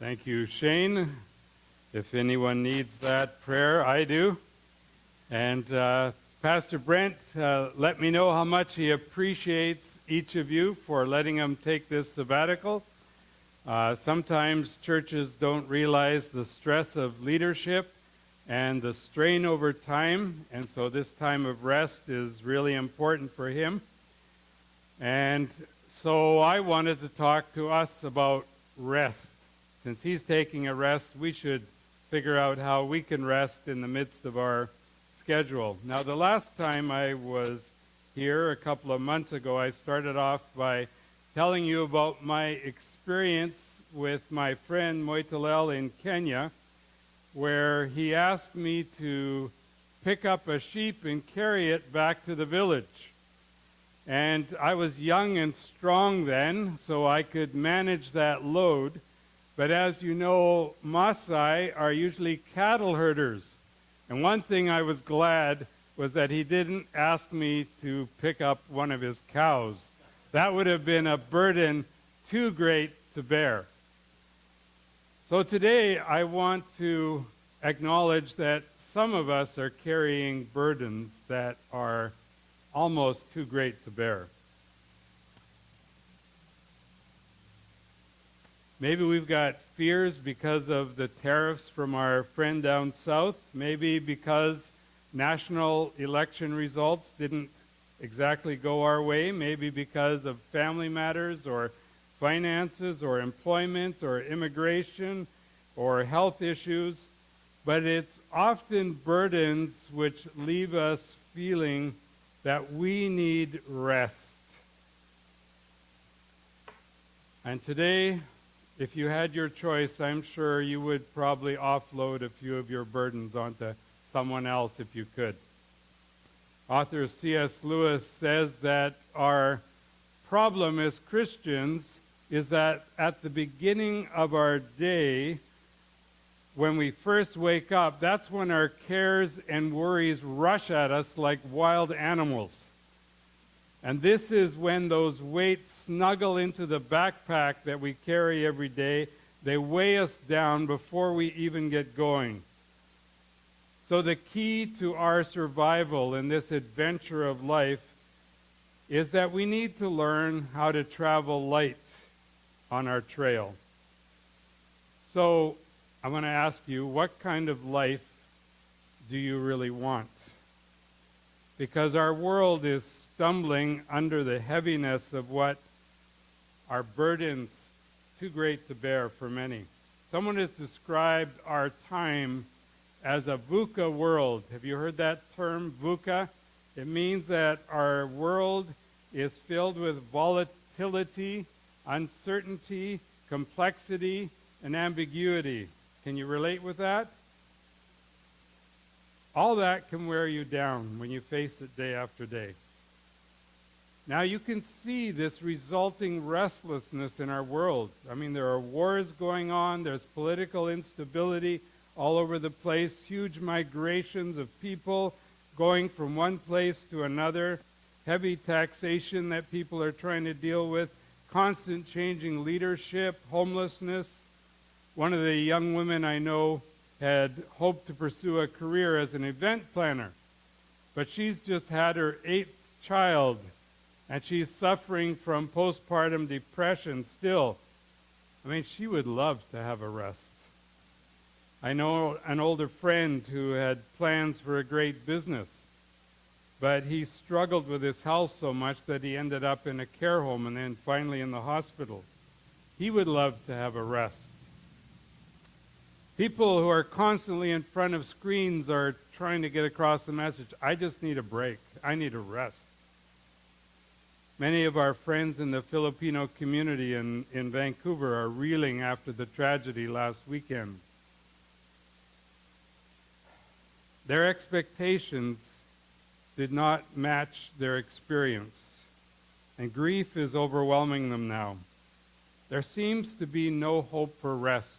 Thank you, Shane. If anyone needs that prayer, I do. And Pastor Brent let me know how much he appreciates each of you for letting him take this sabbatical. Sometimes churches don't realize the stress of leadership and the strain over time, and so this time of rest is really important for him. And so I wanted to talk to us about rest. Since he's taking a rest, we should figure out how we can rest in the midst of our schedule. Now, the last time I was here, a couple of months ago, I started off by telling you about my experience with my friend Moitalel in Kenya, where he asked me to pick up a sheep and carry it back to the village. And I was young and strong then, so I could manage that load. But as you know, Maasai are usually cattle herders. And one thing I was glad was that he didn't ask me to pick up one of his cows. That would have been a burden too great to bear. So today I want to acknowledge that some of us are carrying burdens that are almost too great to bear. Maybe we've got fears because of the tariffs from our friend down south. Maybe because national election results didn't exactly go our way. Maybe because of family matters or finances or employment or immigration or health issues. But it's often burdens which leave us feeling that we need rest. And today, if you had your choice, I'm sure you would probably offload a few of your burdens onto someone else if you could. Author C.S. Lewis says that our problem as Christians is that at the beginning of our day, when we first wake up, that's when our cares and worries rush at us like wild animals. And this is when those weights snuggle into the backpack that we carry every day. They weigh us down before we even get going. So the key to our survival in this adventure of life is that we need to learn how to travel light on our trail. So I want to ask you, what kind of life do you really want? Because our world is stumbling under the heaviness of what are burdens too great to bear for many. Someone has described our time as a VUCA world. Have you heard that term, VUCA? It means that our world is filled with volatility, uncertainty, complexity, and ambiguity. Can you relate with that? All that can wear you down when you face it day after day. Now you can see this resulting restlessness in our world. I mean, there are wars going on, there's political instability all over the place, huge migrations of people going from one place to another, heavy taxation that people are trying to deal with, constant changing leadership, homelessness. One of the young women I know had hoped to pursue a career as an event planner, but she's just had her 8th child, and she's suffering from postpartum depression still. I mean, she would love to have a rest. I know an older friend who had plans for a great business, but he struggled with his health so much that he ended up in a care home and then finally in the hospital. He would love to have a rest. People who are constantly in front of screens are trying to get across the message, I just need a break. I need a rest. Many of our friends in the Filipino community in Vancouver are reeling after the tragedy last weekend. Their expectations did not match their experience, and grief is overwhelming them now. There seems to be no hope for rest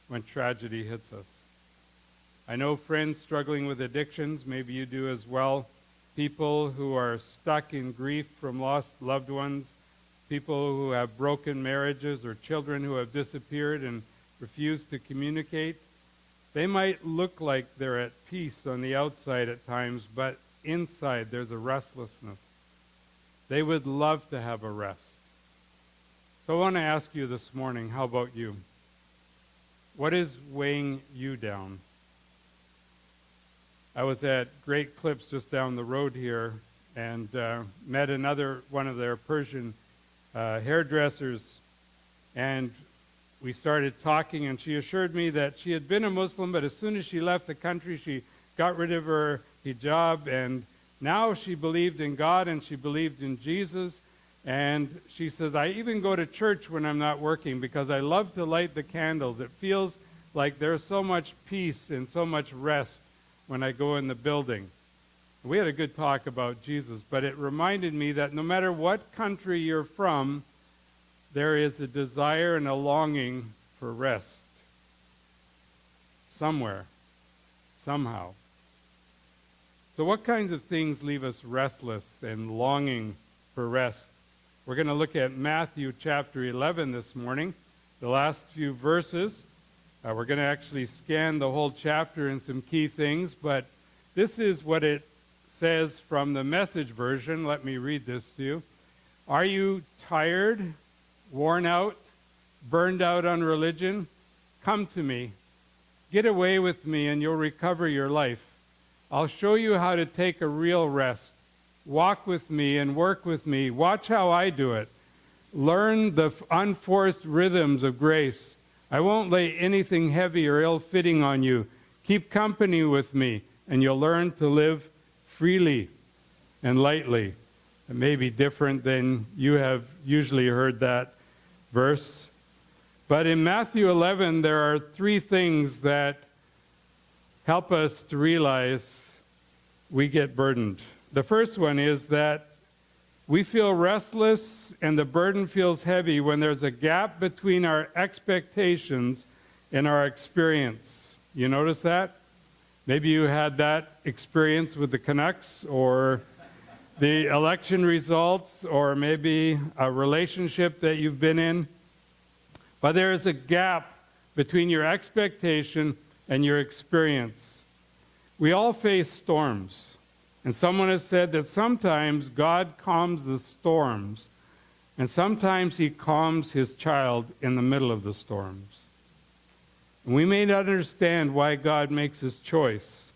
when tragedy hits us. I know friends struggling with addictions, maybe you do as well, people who are stuck in grief from lost loved ones, people who have broken marriages or children who have disappeared and refuse to communicate. They might look like they're at peace on the outside at times, but inside there's a restlessness. They would love to have a rest. So I want to ask you this morning, how about you? What is weighing you down? I was at Great Clips just down the road here and met another one of their Persian hairdressers, and we started talking, and she assured me that she had been a Muslim, but as soon as she left the country, she got rid of her hijab, and now she believed in God and she believed in Jesus. And she says, I even go to church when I'm not working because I love to light the candles. It feels like there's so much peace and so much rest when I go in the building. We had a good talk about Jesus, but it reminded me that no matter what country you're from, there is a desire and a longing for rest. Somewhere, somehow. So what kinds of things leave us restless and longing for rest? We're going to look at Matthew chapter 11 this morning, the last few verses. We're going to actually scan the whole chapter and some key things, but this is what it says from the Message version. Let me read this to you. Are you tired, worn out, burned out on religion? Come to me. Get away with me and you'll recover your life. I'll show you how to take a real rest. Walk with me and work with me. Watch how I do it. Learn the unforced rhythms of grace. I won't lay anything heavy or ill-fitting on you. Keep company with me, and you'll learn to live freely and lightly. It may be different than you have usually heard that verse. But in Matthew 11, there are three things that help us to realize we get burdened. The first one is that we feel restless and the burden feels heavy when there's a gap between our expectations and our experience. You notice that? Maybe you had that experience with the Canucks or the election results or maybe a relationship that you've been in. But there is a gap between your expectation and your experience. We all face storms. And someone has said that sometimes God calms the storms, and sometimes he calms his child in the middle of the storms. And we may not understand why God makes his choice,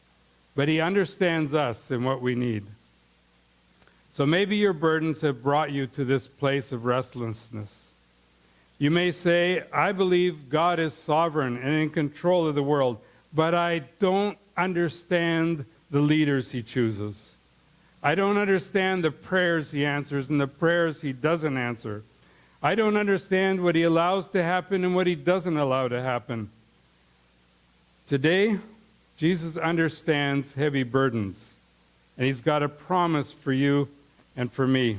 but he understands us and what we need. So maybe your burdens have brought you to this place of restlessness. You may say, I believe God is sovereign and in control of the world, but I don't understand the leaders he chooses. I don't understand the prayers he answers and the prayers he doesn't answer. I don't understand what he allows to happen and what he doesn't allow to happen. Today, Jesus understands heavy burdens, and he's got a promise for you and for me.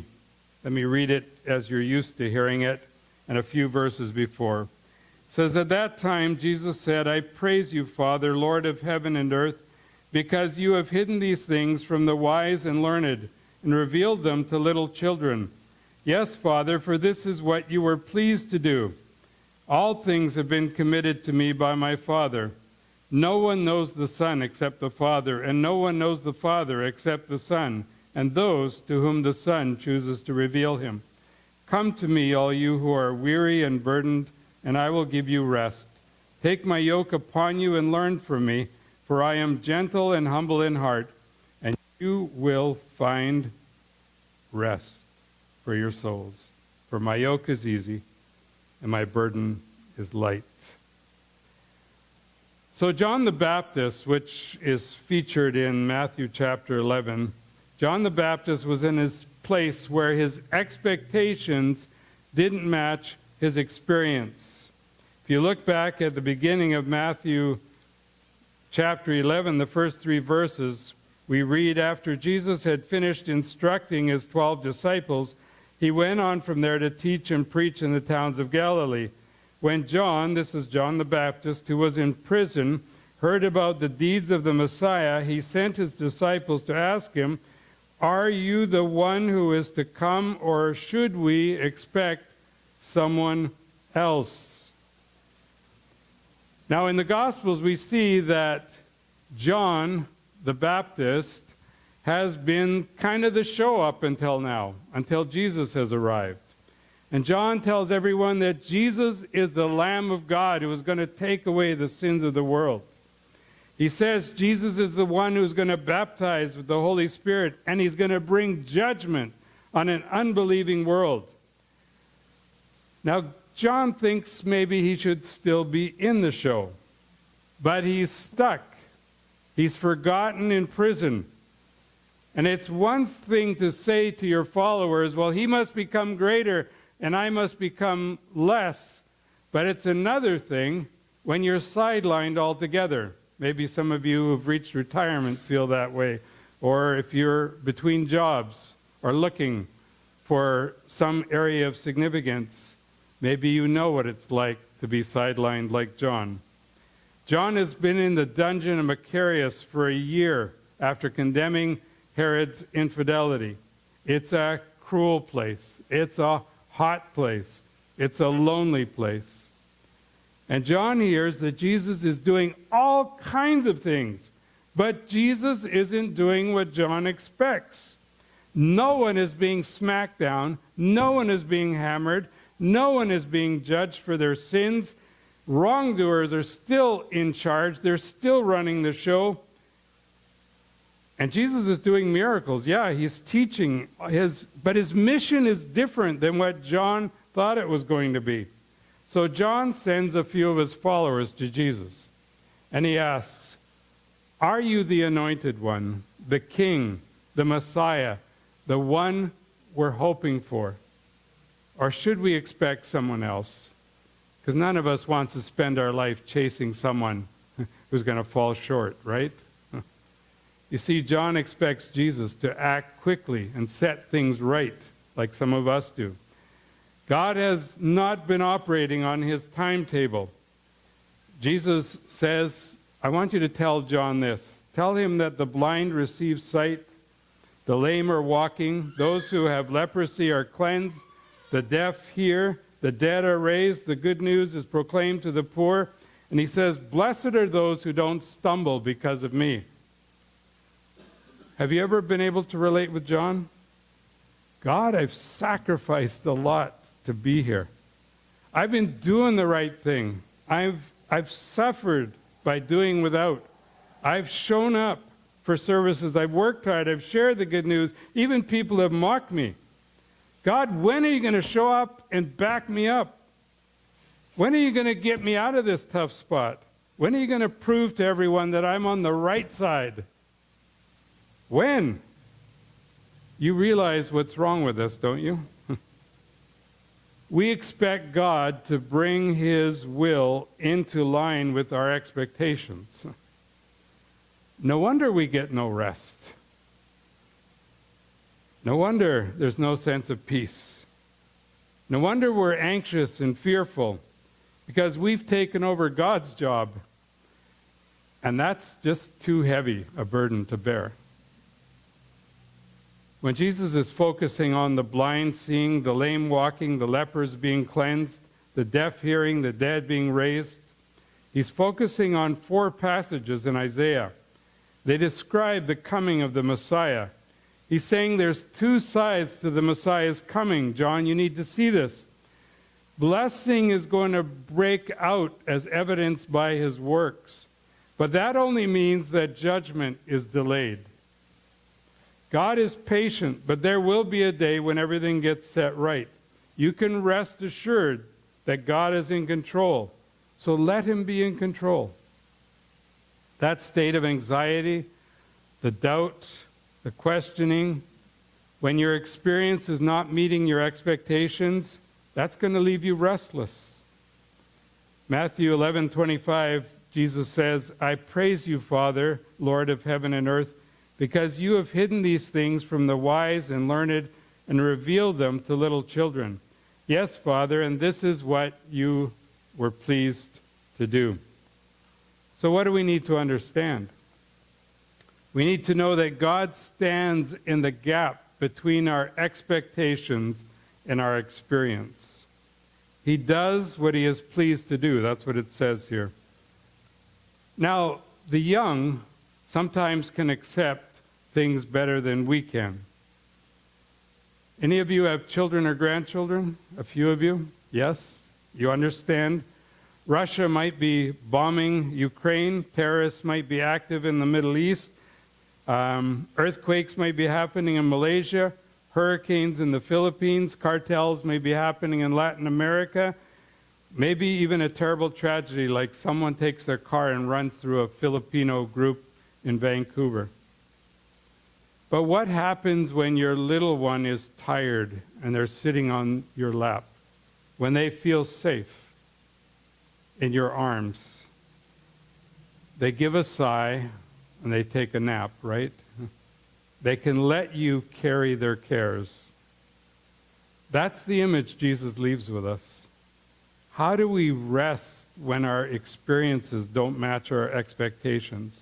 Let me read it as you're used to hearing it, and a few verses before. It says, at that time, Jesus said, I praise you, Father, Lord of heaven and earth, because you have hidden these things from the wise and learned and revealed them to little children. Yes, Father, for this is what you were pleased to do. All things have been committed to me by my Father. No one knows the Son except the Father, and no one knows the Father except the Son, and those to whom the Son chooses to reveal him. Come to me, all you who are weary and burdened, and I will give you rest. Take my yoke upon you and learn from me, for I am gentle and humble in heart, and you will find rest for your souls. For my yoke is easy, and my burden is light. So John the Baptist, which is featured in Matthew chapter 11, John the Baptist was in his place where his expectations didn't match his experience. If you look back at the beginning of Matthew chapter 11, the first three verses, we read, after Jesus had finished instructing his 12 disciples, he went on from there to teach and preach in the towns of Galilee. When John, this is John the Baptist, who was in prison, heard about the deeds of the Messiah, he sent his disciples to ask him, are you the one who is to come, or should we expect someone else? Now, in the Gospels, we see that John the Baptist has been kind of the show up until now, until Jesus has arrived. And John tells everyone that Jesus is the Lamb of God who is going to take away the sins of the world. He says Jesus is the one who's going to baptize with the Holy Spirit, and he's going to bring judgment on an unbelieving world. Now, John thinks maybe he should still be in the show, but he's stuck. He's forgotten in prison. And it's one thing to say to your followers, well, he must become greater and I must become less. But it's another thing when you're sidelined altogether. Maybe some of you who have reached retirement feel that way. Or if you're between jobs or looking for some area of significance, maybe you know what it's like to be sidelined like John. John has been in the dungeon of Macarius for a year after condemning Herod's infidelity. It's a cruel place. It's a hot place. It's a lonely place. And John hears that Jesus is doing all kinds of things, but Jesus isn't doing what John expects. No one is being smacked down. No one is being hammered. No one is being judged for their sins. Wrongdoers are still in charge. They're still running the show. And Jesus is doing miracles. Yeah, he's teaching. But his mission is different than what John thought it was going to be. So John sends a few of his followers to Jesus. And he asks, are you the anointed one, the king, the Messiah, the one we're hoping for? Or should we expect someone else? Because none of us wants to spend our life chasing someone who's going to fall short, right? You see, John expects Jesus to act quickly and set things right, like some of us do. God has not been operating on his timetable. Jesus says, I want you to tell John this. Tell him that the blind receive sight, the lame are walking, those who have leprosy are cleansed, the deaf hear, the dead are raised, the good news is proclaimed to the poor. And he says, blessed are those who don't stumble because of me. Have you ever been able to relate with John? God, I've sacrificed a lot to be here. I've been doing the right thing. I've suffered by doing without. I've shown up for services. I've worked hard. I've shared the good news. Even people have mocked me. God, when are you going to show up and back me up? When are you going to get me out of this tough spot? When are you going to prove to everyone that I'm on the right side? When? You realize what's wrong with us, don't you? We expect God to bring his will into line with our expectations. No wonder we get no rest. No wonder there's no sense of peace. No wonder we're anxious and fearful, because we've taken over God's job, and that's just too heavy a burden to bear. When Jesus is focusing on the blind seeing, the lame walking, the lepers being cleansed, the deaf hearing, the dead being raised, he's focusing on 4 passages in Isaiah. They describe the coming of the Messiah. He's saying there's 2 sides to the Messiah's coming. John, you need to see this. Blessing is going to break out as evidenced by his works. But that only means that judgment is delayed. God is patient, but there will be a day when everything gets set right. You can rest assured that God is in control. So let him be in control. That state of anxiety, the doubt, the questioning, when your experience is not meeting your expectations, that's going to leave you restless. Matthew 11:25, Jesus says, I praise you, Father, Lord of heaven and earth, because you have hidden these things from the wise and learned and revealed them to little children. Yes, Father, and this is what you were pleased to do. So what do we need to understand? We need to know that God stands in the gap between our expectations and our experience. He does what he is pleased to do. That's what it says here. Now, the young sometimes can accept things better than we can. Any of you have children or grandchildren? A few of you? Yes? You understand? Russia might be bombing Ukraine. Terrorists might be active in the Middle East. Earthquakes might be happening in Malaysia. Hurricanes in the Philippines. Cartels may be happening in Latin America. Maybe even a terrible tragedy like someone takes their car and runs through a Filipino group in Vancouver. But what happens when your little one is tired and they're sitting on your lap? When they feel safe in your arms? They give a sigh and they take a nap, right? They can let you carry their cares. That's the image Jesus leaves with us. How do we rest when our experiences don't match our expectations?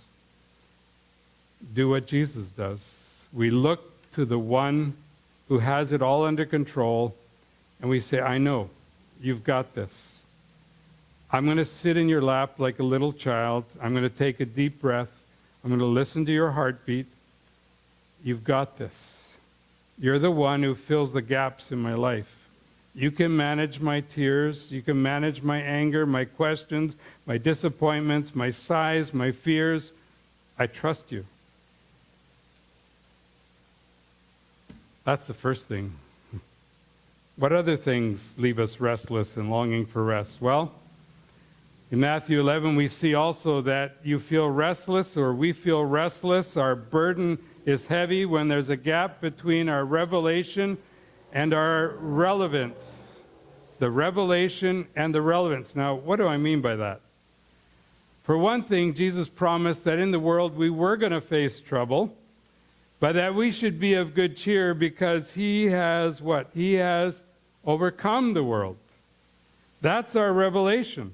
Do what Jesus does. We look to the one who has it all under control, and we say, I know, you've got this. I'm going to sit in your lap like a little child. I'm going to take a deep breath. I'm going to listen to your heartbeat. You've got this. You're the one who fills the gaps in my life. You can manage my tears. You can manage my anger, my questions, my disappointments, my sighs, my fears. I trust you. That's the first thing. What other things leave us restless and longing for rest? Well, in Matthew 11, we see also that you feel restless, or we feel restless. Our burden is heavy when there's a gap between our revelation and our relevance. The revelation and the relevance. Now, what do I mean by that? For one thing, Jesus promised that in the world we were going to face trouble, but that we should be of good cheer because he has what? He has overcome the world. That's our revelation.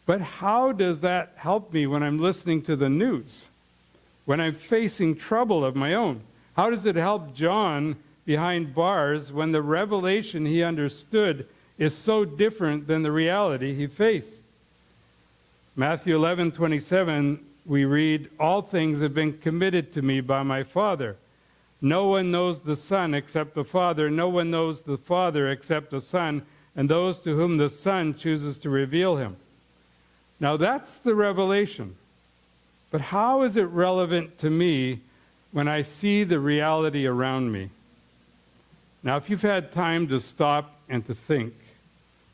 But how does that help me when I'm listening to the news? When I'm facing trouble of my own? How does it help John behind bars when the revelation he understood is so different than the reality he faced? Matthew 11:27, we read, all things have been committed to me by my Father. No one knows the Son except the Father. No one knows the Father except the Son, and those to whom the Son chooses to reveal him. Now that's the revelation. But how is it relevant to me when I see the reality around me? Now, if you've had time to stop and to think,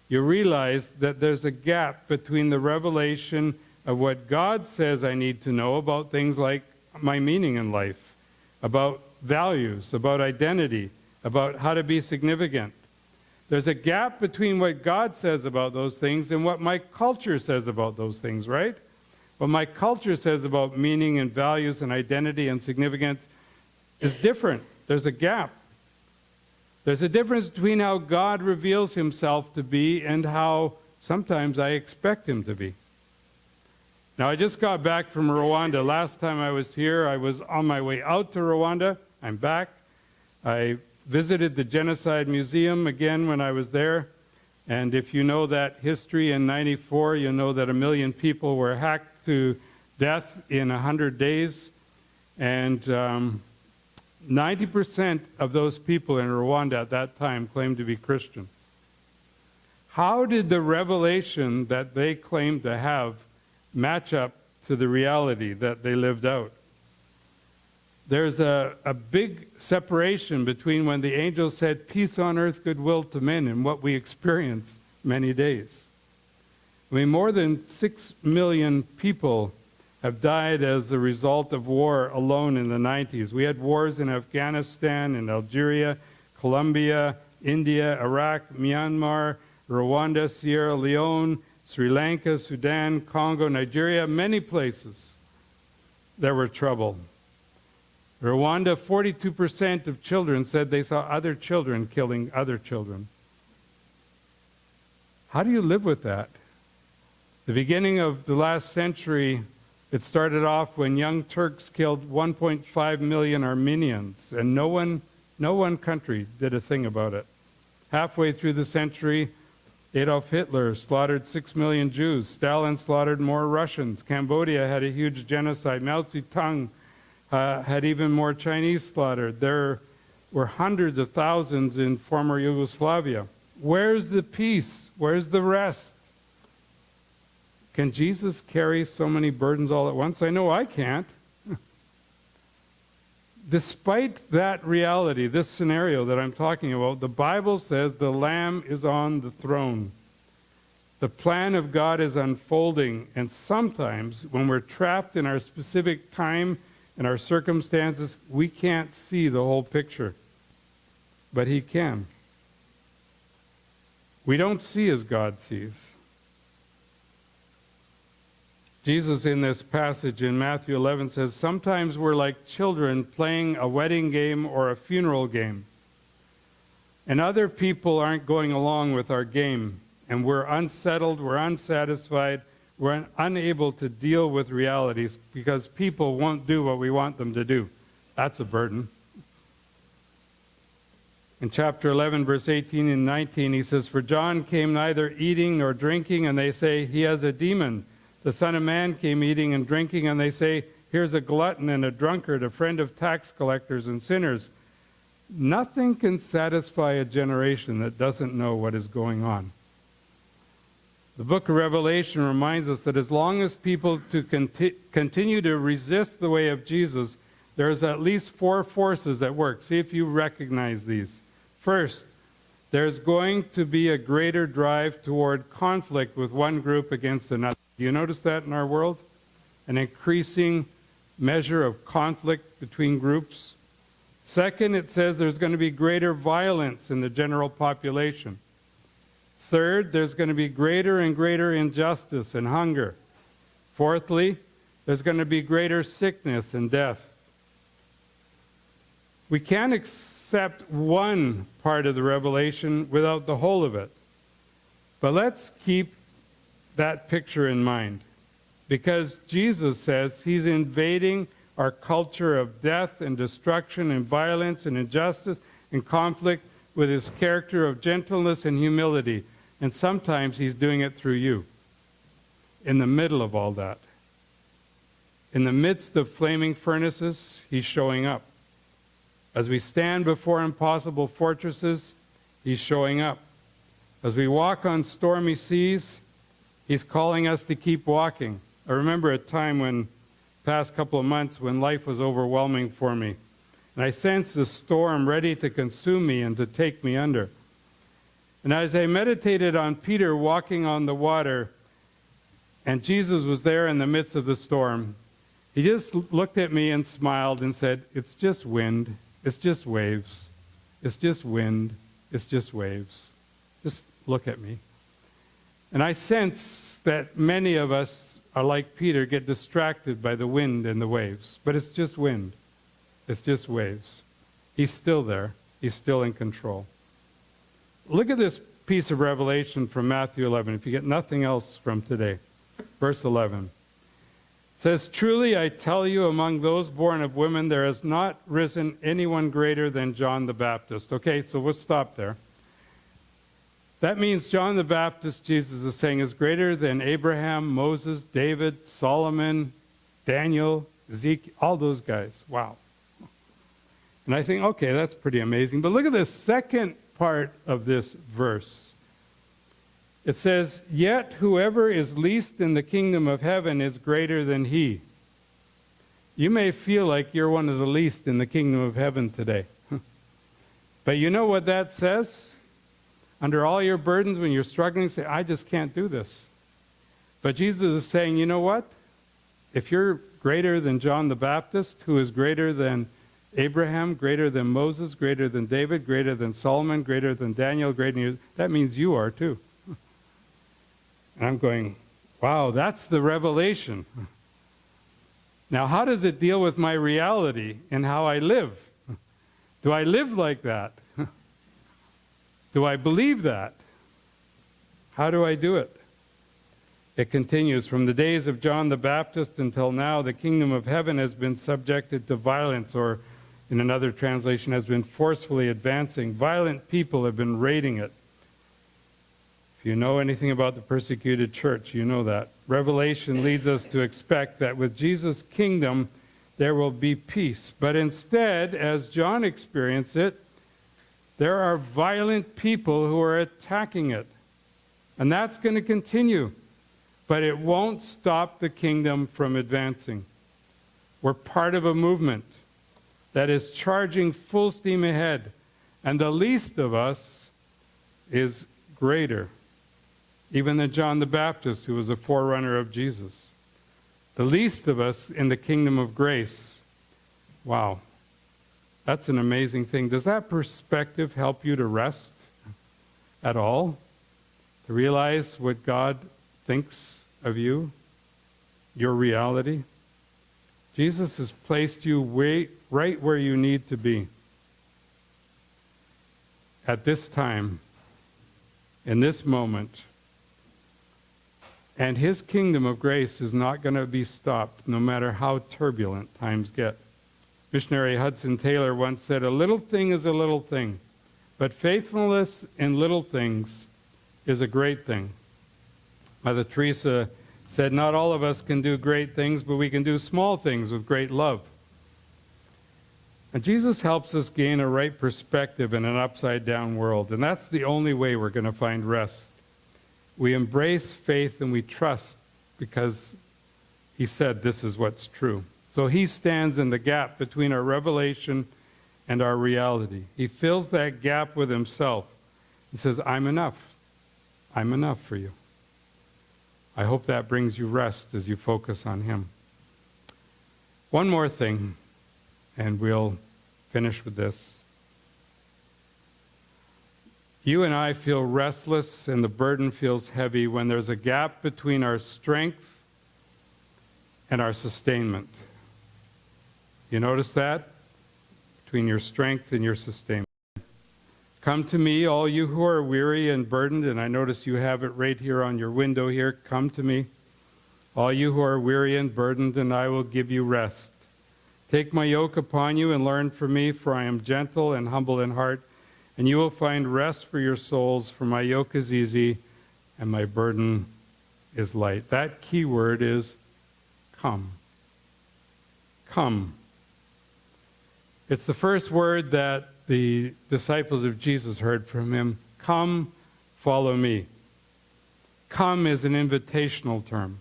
you realize that there's a gap between the revelation of what God says I need to know about things like my meaning in life, about values, about identity, about how to be significant. There's a gap between what God says about those things and what my culture says about those things, right? What my culture says about meaning and values and identity and significance is different. There's a gap. There's a difference between how God reveals himself to be and how sometimes I expect him to be. Now, I just got back from Rwanda. Last time I was here, I was on my way out to Rwanda. I'm back. I visited the Genocide Museum again when I was there. And if you know that history in '94, you know that 1 million people were hacked to death in 100 days. And 90% of those people in Rwanda at that time claimed to be Christian. How did the revelation that they claimed to have match up to the reality that they lived out? There's a big separation between when the angel said, peace on earth, goodwill to men, and what we experience many days. I mean, more than 6 million people have died as a result of war alone in the 90s. We had wars in Afghanistan, in Algeria, Colombia, India, Iraq, Myanmar, Rwanda, Sierra Leone, Sri Lanka, Sudan, Congo, Nigeria, many places there were trouble. Rwanda, 42% of children said they saw other children killing other children. How do you live with that? The beginning of the last century, it started off when young Turks killed 1.5 million Armenians, and no one country did a thing about it. Halfway through the century, Adolf Hitler slaughtered 6 million Jews. Stalin slaughtered more Russians. Cambodia had a huge genocide. Mao Zedong had even more Chinese slaughtered. There were hundreds of thousands in former Yugoslavia. Where's the peace? Where's the rest? Can Jesus carry so many burdens all at once? I know I can't. Despite that reality, this scenario that I'm talking about, the Bible says the Lamb is on the throne. The plan of God is unfolding, and sometimes when we're trapped in our specific time and our circumstances, we can't see the whole picture. But He can. We don't see as God sees. Jesus in this passage in Matthew 11 says, sometimes we're like children playing a wedding game or a funeral game. And other people aren't going along with our game. And we're unsettled, we're unsatisfied, we're unable to deal with realities because people won't do what we want them to do. That's a burden. In chapter 11, verse 18 and 19, he says, for John came neither eating nor drinking, and they say, he has a demon. The Son of Man came eating and drinking, and they say, here's a glutton and a drunkard, a friend of tax collectors and sinners. Nothing can satisfy a generation that doesn't know what is going on. The book of Revelation reminds us that as long as people continue to resist the way of Jesus, there's at least 4 forces at work. See if you recognize these. First, there's going to be a greater drive toward conflict with one group against another. Do you notice that in our world? An increasing measure of conflict between groups. Second, it says there's going to be greater violence in the general population. Third, there's going to be greater and greater injustice and hunger. Fourthly, there's going to be greater sickness and death. We can't accept one part of the revelation without the whole of it. But let's keep that picture in mind, because Jesus says He's invading our culture of death and destruction and violence and injustice and conflict with His character of gentleness and humility. And sometimes He's doing it through you. In the middle of all that, in the midst of flaming furnaces, He's showing up. As we stand before impossible fortresses, He's showing up. As we walk on stormy seas, He's calling us to keep walking. I remember a time when, past couple of months, when life was overwhelming for me. And I sensed the storm ready to consume me and to take me under. And as I meditated on Peter walking on the water, and Jesus was there in the midst of the storm, He just looked at me and smiled and said, it's just wind, it's just waves, it's just wind, it's just waves. Just look at me. And I sense that many of us are like Peter, get distracted by the wind and the waves. But it's just wind. It's just waves. He's still there. He's still in control. Look at this piece of revelation from Matthew 11, if you get nothing else from today. Verse 11. It says, truly I tell you, among those born of women, there has not risen anyone greater than John the Baptist. Okay, so we'll stop there. That means John the Baptist, Jesus is saying, is greater than Abraham, Moses, David, Solomon, Daniel, Ezekiel, all those guys. Wow. And I think, okay, that's pretty amazing. But look at the second part of this verse. It says, yet whoever is least in the kingdom of heaven is greater than he. You may feel like you're one of the least in the kingdom of heaven today. But you know what that says? Under all your burdens, when you're struggling, say, I just can't do this. But Jesus is saying, you know what? If you're greater than John the Baptist, who is greater than Abraham, greater than Moses, greater than David, greater than Solomon, greater than Daniel, that means you are too. And I'm going, wow, that's the revelation. Now, how does it deal with my reality and how I live? Do I live like that? Do I believe that? How do I do it? It continues, from the days of John the Baptist until now, the kingdom of heaven has been subjected to violence, or in another translation, has been forcefully advancing. Violent people have been raiding it. If you know anything about the persecuted church, you know that. Revelation leads us to expect that with Jesus' kingdom, there will be peace. But instead, as John experienced it, there are violent people who are attacking it. And that's going to continue. But it won't stop the kingdom from advancing. We're part of a movement that is charging full steam ahead. And the least of us is greater, even than John the Baptist, who was a forerunner of Jesus. The least of us in the kingdom of grace. Wow. That's an amazing thing. Does that perspective help you to rest at all? To realize what God thinks of you, your reality? Jesus has placed you right where you need to be. At this time, in this moment. And his kingdom of grace is not going to be stopped, no matter how turbulent times get. Missionary Hudson Taylor once said, "A little thing is a little thing, but faithfulness in little things is a great thing." Mother Teresa said, "Not all of us can do great things, but we can do small things with great love." And Jesus helps us gain a right perspective in an upside-down world, and that's the only way we're going to find rest. We embrace faith and we trust because he said this is what's true. So he stands in the gap between our revelation and our reality. He fills that gap with himself and says, "I'm enough. I'm enough for you." I hope that brings you rest as you focus on him. One more thing, and we'll finish with this. You and I feel restless and the burden feels heavy when there's a gap between our strength and our sustainment. You notice that? Between your strength and your sustainment. Come to me, all you who are weary and burdened, and I notice you have it right here on your window here. Come to me, all you who are weary and burdened, and I will give you rest. Take my yoke upon you and learn from me, for I am gentle and humble in heart, and you will find rest for your souls, for my yoke is easy and my burden is light. That key word is come. Come. It's the first word that the disciples of Jesus heard from him. Come, follow me. Come is an invitational term.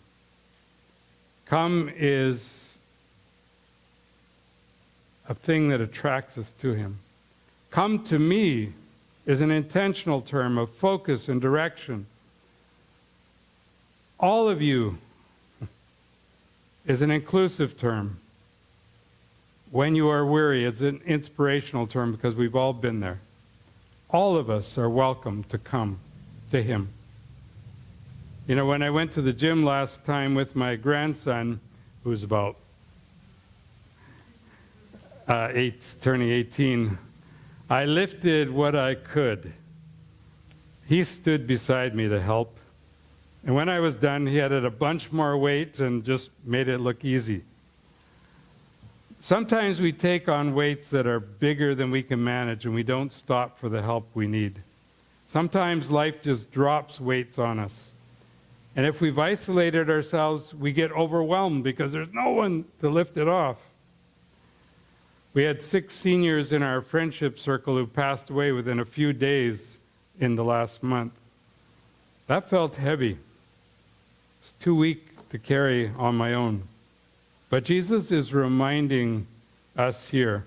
Come is a thing that attracts us to him. Come to me is an intentional term of focus and direction. All of you is an inclusive term. When you are weary, it's an inspirational term because we've all been there. All of us are welcome to come to him. You know, when I went to the gym last time with my grandson, who was about turning 18, I lifted what I could. He stood beside me to help. And when I was done, he added a bunch more weight and just made it look easy. Sometimes we take on weights that are bigger than we can manage and we don't stop for the help we need. Sometimes life just drops weights on us. And if we've isolated ourselves, we get overwhelmed because there's no one to lift it off. We had 6 seniors in our friendship circle who passed away within a few days in the last month. That felt heavy. It's too weak to carry on my own. But Jesus is reminding us here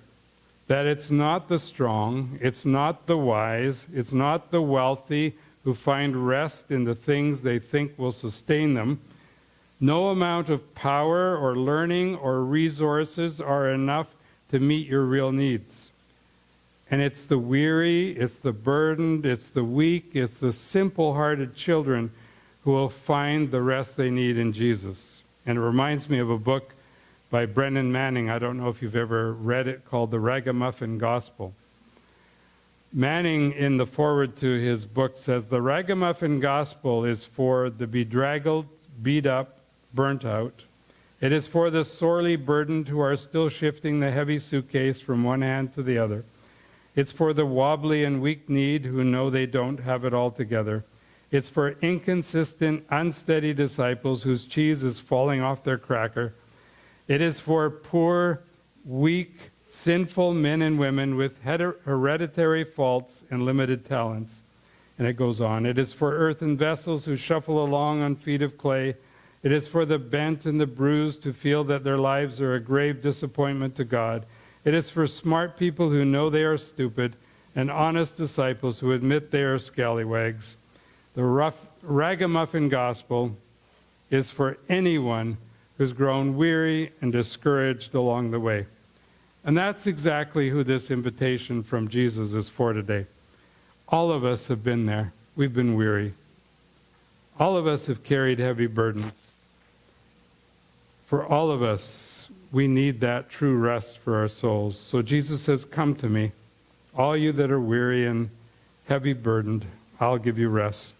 that it's not the strong, it's not the wise, it's not the wealthy who find rest in the things they think will sustain them. No amount of power or learning or resources are enough to meet your real needs. And it's the weary, it's the burdened, it's the weak, it's the simple-hearted children who will find the rest they need in Jesus. And it reminds me of a book by Brennan Manning. I don't know if you've ever read it, called The Ragamuffin Gospel. Manning, in the foreword to his book, says, "The Ragamuffin Gospel is for the bedraggled, beat up, burnt out. It is for the sorely burdened who are still shifting the heavy suitcase from one hand to the other. It's for the wobbly and weak-kneed who know they don't have it all together. It's for inconsistent, unsteady disciples whose cheese is falling off their cracker. It is for poor, weak, sinful men and women with hereditary faults and limited talents. And it goes on. It is for earthen vessels who shuffle along on feet of clay. It is for the bent and the bruised who feel that their lives are a grave disappointment to God. It is for smart people who know they are stupid and honest disciples who admit they are scallywags. The rough ragamuffin gospel is for anyone who's grown weary and discouraged along the way. And that's exactly who this invitation from Jesus is for today. All of us have been there. We've been weary. All of us have carried heavy burdens. For all of us, we need that true rest for our souls. So Jesus says, come to me, all you that are weary and heavy burdened, I'll give you rest.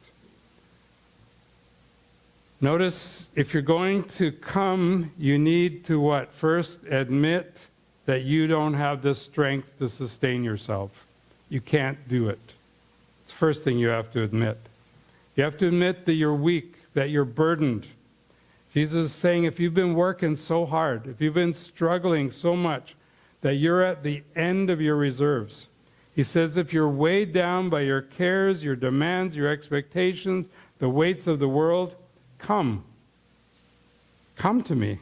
Notice, if you're going to come, you need to what? First, admit that you don't have the strength to sustain yourself. You can't do it. It's the first thing you have to admit. You have to admit that you're weak, that you're burdened. Jesus is saying, if you've been working so hard, if you've been struggling so much, that you're at the end of your reserves. He says, if you're weighed down by your cares, your demands, your expectations, the weights of the world, come. Come to me.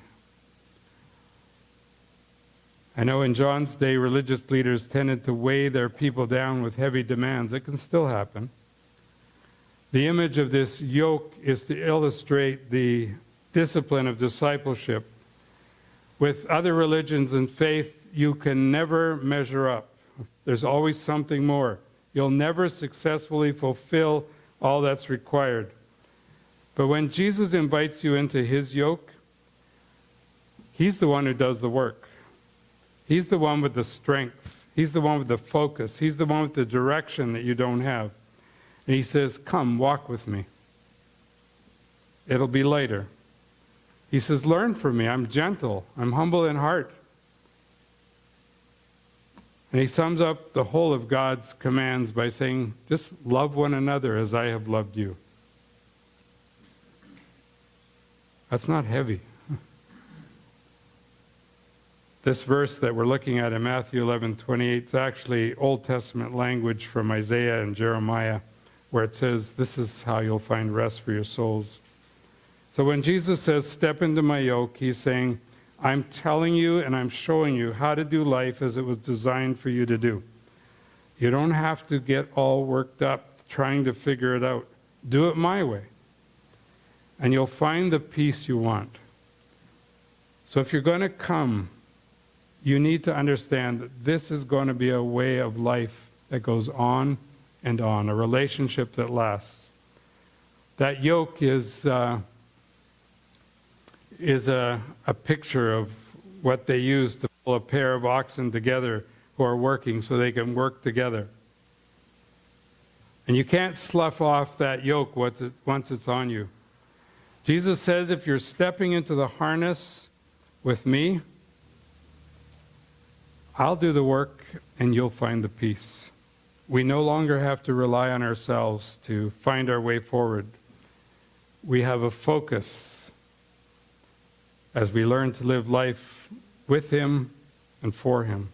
I know in John's day, religious leaders tended to weigh their people down with heavy demands. It can still happen. The image of this yoke is to illustrate the discipline of discipleship. With other religions and faith, you can never measure up. There's always something more. You'll never successfully fulfill all that's required. But when Jesus invites you into his yoke, he's the one who does the work. He's the one with the strength. He's the one with the focus. He's the one with the direction that you don't have. And he says, come, walk with me. It'll be later. He says, learn from me. I'm gentle. I'm humble in heart. And he sums up the whole of God's commands by saying, just love one another as I have loved you. That's not heavy. This verse that we're looking at in Matthew 11:28 is actually Old Testament language from Isaiah and Jeremiah, where it says, this is how you'll find rest for your souls. So when Jesus says, step into my yoke, he's saying, I'm telling you and I'm showing you how to do life as it was designed for you to do. You don't have to get all worked up trying to figure it out. Do it my way. And you'll find the peace you want. So if you're going to come, you need to understand that this is going to be a way of life that goes on and on, a relationship that lasts. That yoke is a picture of what they use to pull a pair of oxen together who are working so they can work together. And you can't slough off that yoke once it's on you. Jesus says, if you're stepping into the harness with me, I'll do the work and you'll find the peace. We no longer have to rely on ourselves to find our way forward. We have a focus as we learn to live life with him and for him.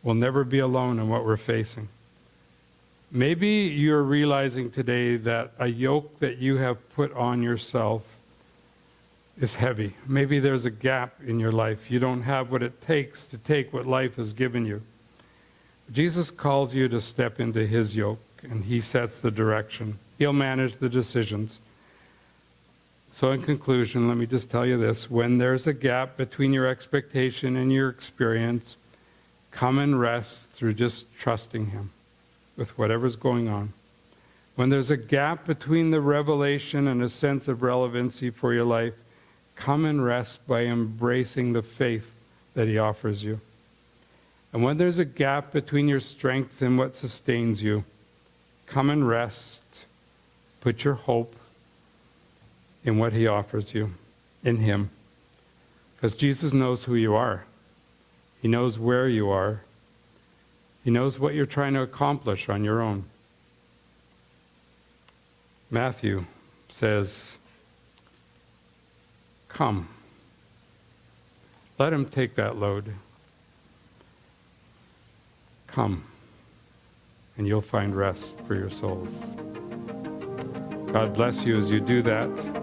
We'll never be alone in what we're facing. Maybe you're realizing today that a yoke that you have put on yourself is heavy. Maybe there's a gap in your life. You don't have what it takes to take what life has given you. Jesus calls you to step into his yoke, and he sets the direction. He'll manage the decisions. So in conclusion, let me just tell you this. When there's a gap between your expectation and your experience, come and rest through just trusting him with whatever's going on. When there's a gap between the revelation and a sense of relevancy for your life, come and rest by embracing the faith that he offers you. And when there's a gap between your strength and what sustains you, come and rest. Put your hope in what he offers you, in him. Because Jesus knows who you are. He knows where you are. He knows what you're trying to accomplish on your own. Matthew says, come. Let him take that load. Come, and you'll find rest for your souls. God bless you as you do that.